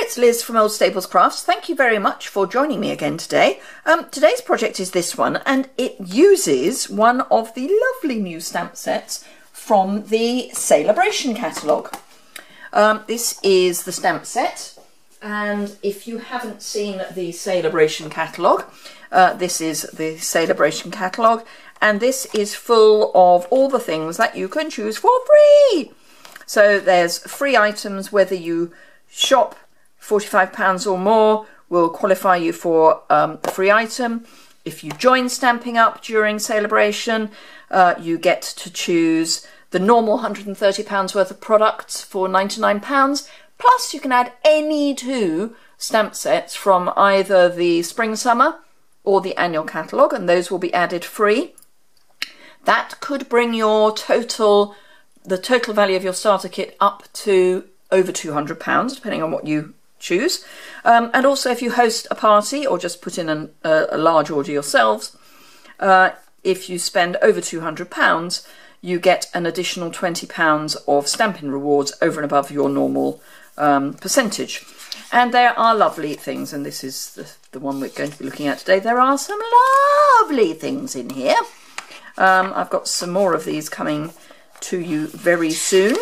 it's Liz from Old Staples Crafts. Thank you very much for joining me again today. Today's project is this one, and it uses one of the lovely new stamp sets from the Sale-a-bration catalogue. This is the stamp set, and if you haven't seen the Sale-a-bration catalogue, this is the Sale-a-bration catalogue, and this is full of all the things that you can choose for free. So there's free items, whether you shop £45 or more will qualify you for a free item. If you join Stampin' Up during Sale-a-bration, you get to choose the normal £130 worth of products for £99. Plus you can add any two stamp sets from either the spring summer or the annual catalogue, and those will be added free. That could bring your the total value of your starter kit up to over £200, depending on what you choose. And also if you host a party or just put in a large order yourselves, if you spend over £200, you get an additional £20 of Stampin' rewards over and above your normal percentage. And there are lovely things, and this is the one we're going to be looking at today. There are some lovely things in here. I've got some more of these coming to you very soon.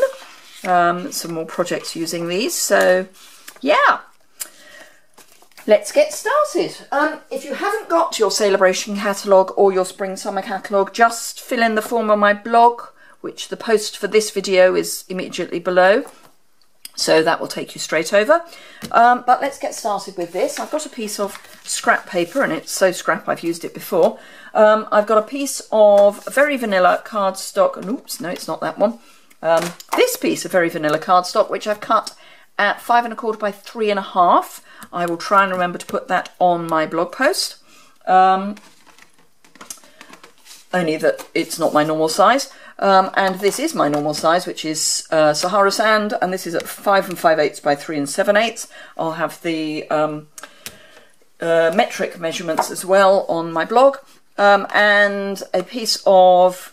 Some more projects using these, so yeah, let's get started. If you haven't got your Sale-a-bration catalogue or your spring summer catalogue, just fill in the form on my blog, which the post for this video is immediately below, so that will take you straight over. But let's get started with this. I've got a piece of scrap paper, and it's so scrap I've used it before. I've got a piece of very vanilla cardstock, and oops, no, it's not that one. This piece of very vanilla cardstock, which I've cut at 5 1/4 by 3 1/2. I will try and remember to put that on my blog post. Only that it's not my normal size. And this is my normal size, which is Sahara Sand, and this is at 5 5/8 by 3 7/8. I'll have the metric measurements as well on my blog. And a piece of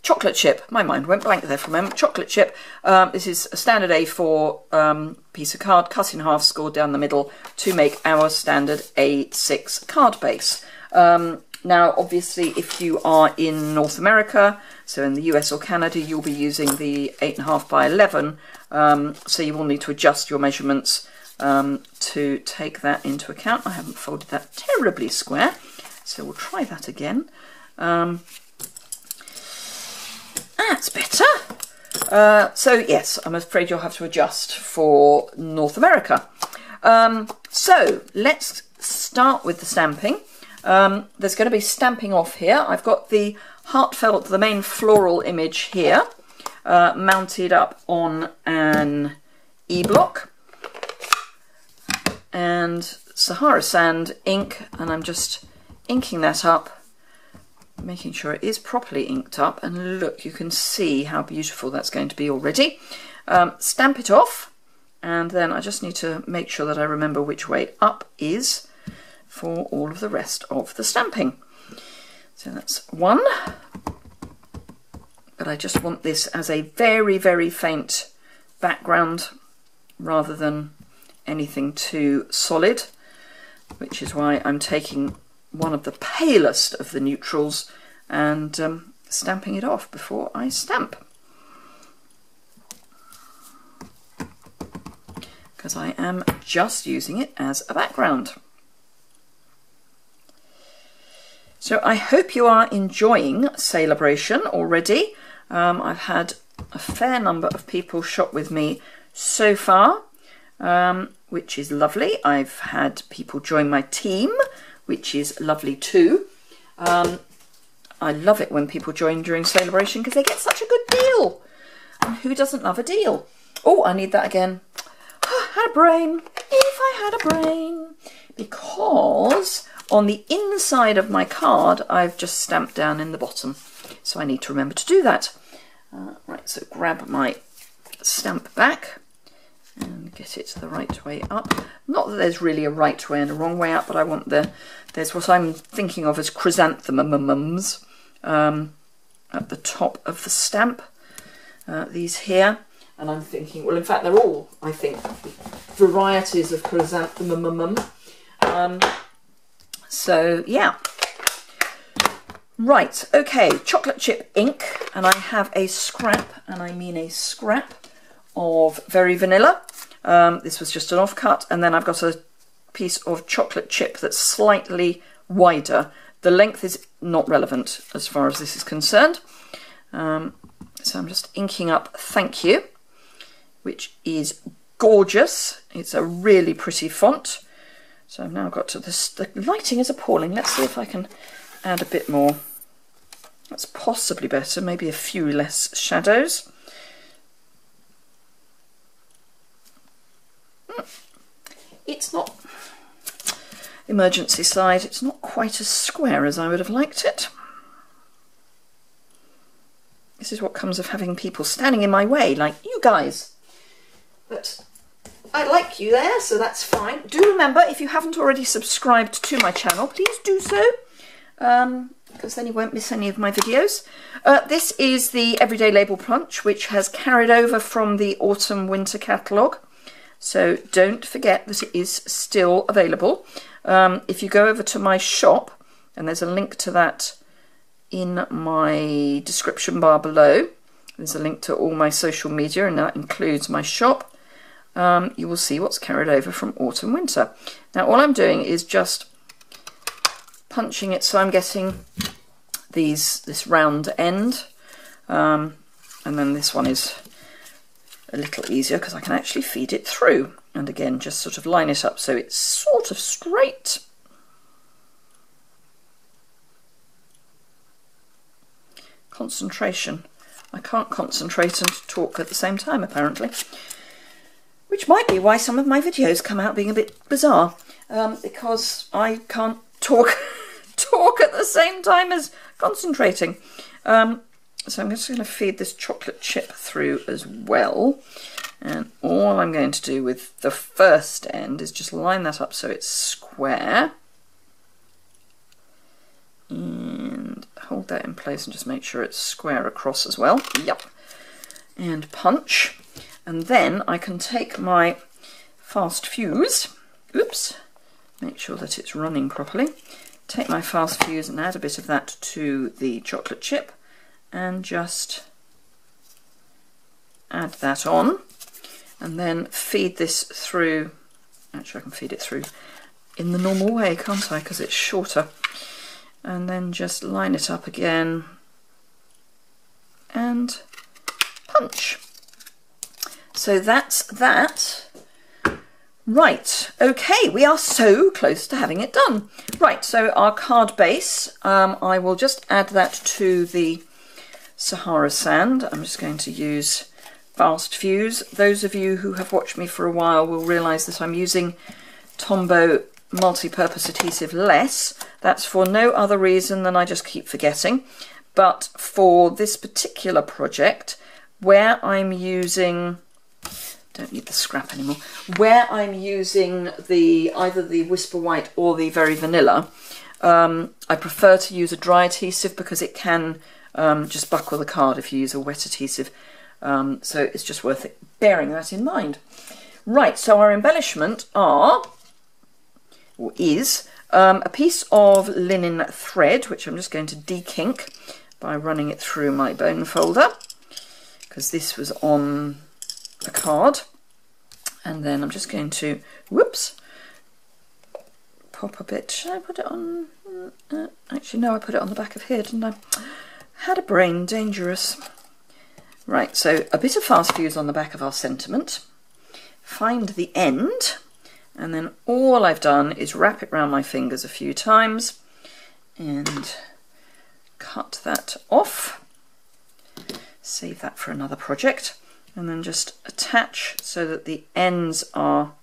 chocolate chip. My mind went blank there for a moment. Chocolate chip. This is a standard A4 piece of card, cut in half, scored down the middle to make our standard A6 card base. Now, obviously, if you are in North America, so in the US or Canada, you'll be using the 8 1/2 by 11. So you will need to adjust your measurements to take that into account. I haven't folded that terribly square, so we'll try that again. That's better. So yes, I'm afraid you'll have to adjust for North America. So let's start with the stamping. There's going to be stamping off here. I've got the Heartfelt, the main floral image here, mounted up on an E-block, and Sahara Sand ink, and I'm just inking that up, making sure it is properly inked up, and look, you can see how beautiful that's going to be already. Stamp it off, and then I just need to make sure that I remember which way up is for all of the rest of the stamping. So that's one, but I just want this as a very, very faint background rather than anything too solid, which is why I'm taking one of the palest of the neutrals and stamping it off before I stamp, because I am just using it as a background. So I hope you are enjoying Sale-a-bration already. I've had a fair number of people shop with me so far, which is lovely. I've had people join my team, which is lovely too. I love it when people join during Sale-a-bration because they get such a good deal. And who doesn't love a deal? Oh, I need that again. I had a brain. If I had a brain. Because on the inside of my card, I've just stamped down in the bottom. So I need to remember to do that. Right, so grab my stamp back and get it the right way up. Not that there's really a right way and a wrong way up, but I want there's what I'm thinking of as chrysanthemums at the top of the stamp. These here, and I'm thinking, well, in fact, they're all, I think, varieties of chrysanthemum. So yeah. Right, okay, chocolate chip ink, and I have a scrap, and I mean a scrap, of Very Vanilla. This was just an offcut, and then I've got a piece of chocolate chip that's slightly wider. The length is not relevant as far as this is concerned. So I'm just inking up Thank You, which is gorgeous. It's a really pretty font. So I've now got to this. The lighting is appalling. Let's see if I can add a bit more. That's possibly better, maybe a few less shadows. It's not, emergency slide, it's not quite as square as I would have liked it. This is what comes of having people standing in my way, like you guys. But I like you there, so that's fine. Do remember, if you haven't already subscribed to my channel, please do so, because then you won't miss any of my videos. This is the Everyday Label Punch, which has carried over from the Autumn-Winter catalogue. So don't forget that it is still available. If you go over to my shop, and there's a link to that in my description bar below, there's a link to all my social media, and that includes my shop. You will see what's carried over from Autumn Winter. Now all I'm doing is just punching it so I'm getting this round end, and then this one is a little easier because I can actually feed it through, and again just sort of line it up so it's sort of straight. Concentration. I can't concentrate and talk at the same time apparently, which might be why some of my videos come out being a bit bizarre, because I can't talk at the same time as concentrating. So I'm just going to feed this chocolate chip through as well, and all I'm going to do with the first end is just line that up so it's square, and hold that in place and just make sure it's square across as well. Yep. And punch, and then I can take my fast fuse, oops, make sure that it's running properly, take my fast fuse and add a bit of that to the chocolate chip, and just add that on, and then feed this through. Actually I can feed it through in the normal way, can't I, because it's shorter, and then just line it up again and punch. So that's that. Right, okay, we are so close to having it done. Right, so our card base, I will just add that to the Sahara Sand. I'm just going to use fast fuse. Those of you who have watched me for a while will realise that I'm using Tombow multi-purpose adhesive less. That's for no other reason than I just keep forgetting. But for this particular project, where I'm using, don't need the scrap anymore, where I'm using either the Whisper White or the Very Vanilla, I prefer to use a dry adhesive because it can just buckle the card if you use a wet adhesive, so it's just worth it bearing that in mind. Right, so our embellishment is a piece of linen thread, which I'm just going to dekink by running it through my bone folder, because this was on the card, and then I'm just going to, whoops, pop a bit. Should I put it on? Actually, no, I put it on the back of here, didn't I? Had a brain, dangerous. Right, so a bit of fast fuse on the back of our sentiment. Find the end, and then all I've done is wrap it around my fingers a few times and cut that off. Save that for another project, and then just attach so that the ends are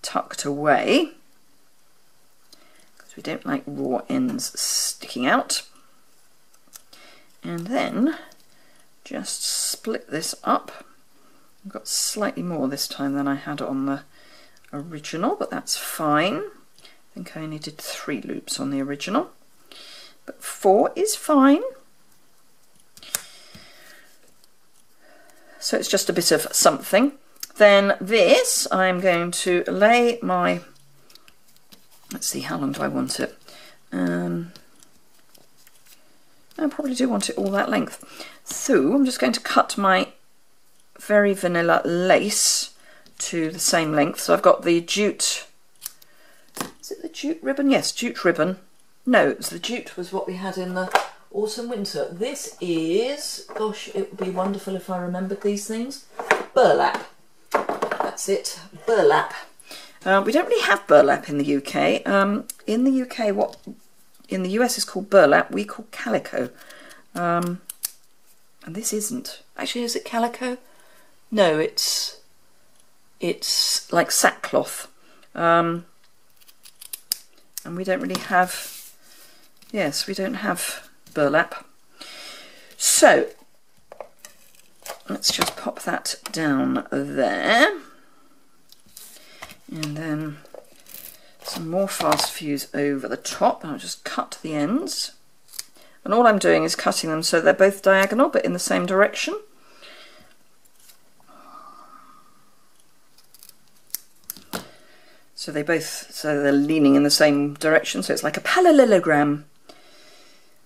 tucked away, because we don't like raw ends sticking out. And then just split this up. I've got slightly more this time than I had on the original, but that's fine. I think I only did 3 loops on the original, but 4 is fine. So it's just a bit of something. Then this, I'm going to lay my, let's see, how long do I want it? I probably do want it all that length. So I'm just going to cut my very vanilla lace to the same length. So I've got the jute, is it the jute ribbon? Yes, jute ribbon. No, it was the jute was what we had in the autumn winter. This is, gosh, it would be wonderful if I remembered these things. Burlap. That's it, burlap. We don't really have burlap in the UK. In the UK, what in the US is called burlap, we call calico. And this isn't. Actually, is it calico? No, it's like sackcloth. And we don't really have, yes, we don't have burlap. So let's just pop that down there. And then some more fast fuse over the top. I'll just cut the ends. And all I'm doing is cutting them so they're both diagonal but in the same direction. So they're leaning in the same direction, so it's like a parallelogram.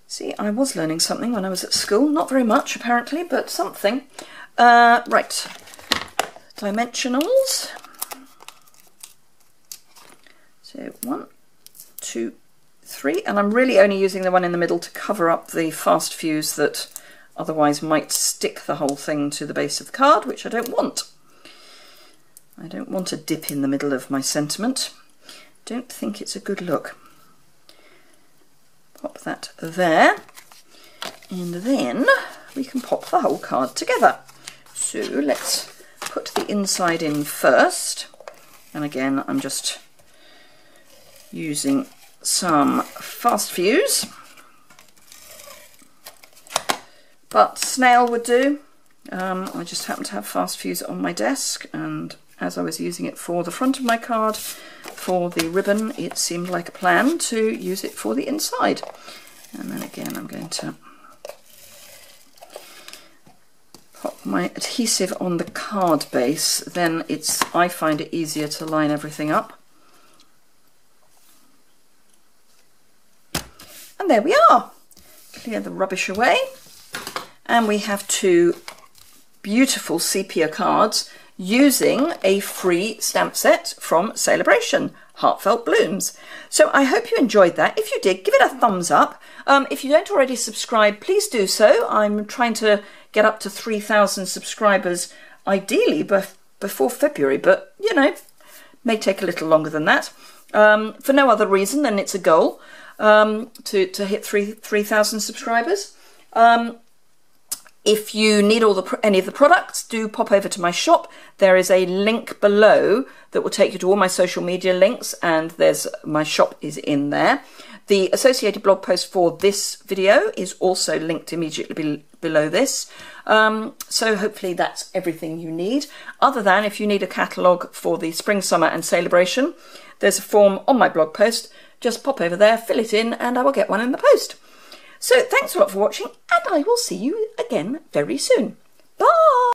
See, I was learning something when I was at school. Not very much apparently, but something. Right, dimensionals. So 1, 2, 3, and I'm really only using the one in the middle to cover up the fast fuse that otherwise might stick the whole thing to the base of the card, which I don't want. I don't want a dip in the middle of my sentiment. Don't think it's a good look. Pop that there, and then we can pop the whole card together. So let's put the inside in first, and again I'm just using some fast fuse, but snail would do. I just happen to have fast fuse on my desk, and as I was using it for the front of my card for the ribbon, it seemed like a plan to use it for the inside. And then again I'm going to pop my adhesive on the card base, then I find it easier to line everything up. And there we are. Clear the rubbish away. And we have two beautiful sepia cards using a free stamp set from Sale-a-bration, Heartfelt Blooms. So I hope you enjoyed that. If you did, give it a thumbs up. If you don't already subscribe, please do so. I'm trying to get up to 3,000 subscribers, ideally before February, but you know, may take a little longer than that. For no other reason than it's a goal. To hit 3,000 subscribers. If you need any of the products, do pop over to my shop. There is a link below that will take you to all my social media links, and my shop is in there. The associated blog post for this video is also linked immediately below this. So hopefully that's everything you need. Other than if you need a catalogue for the spring, summer and Sale-a-bration, there's a form on my blog post. Just pop over there, fill it in, and I will get one in the post. So thanks a lot for watching, and I will see you again very soon. Bye!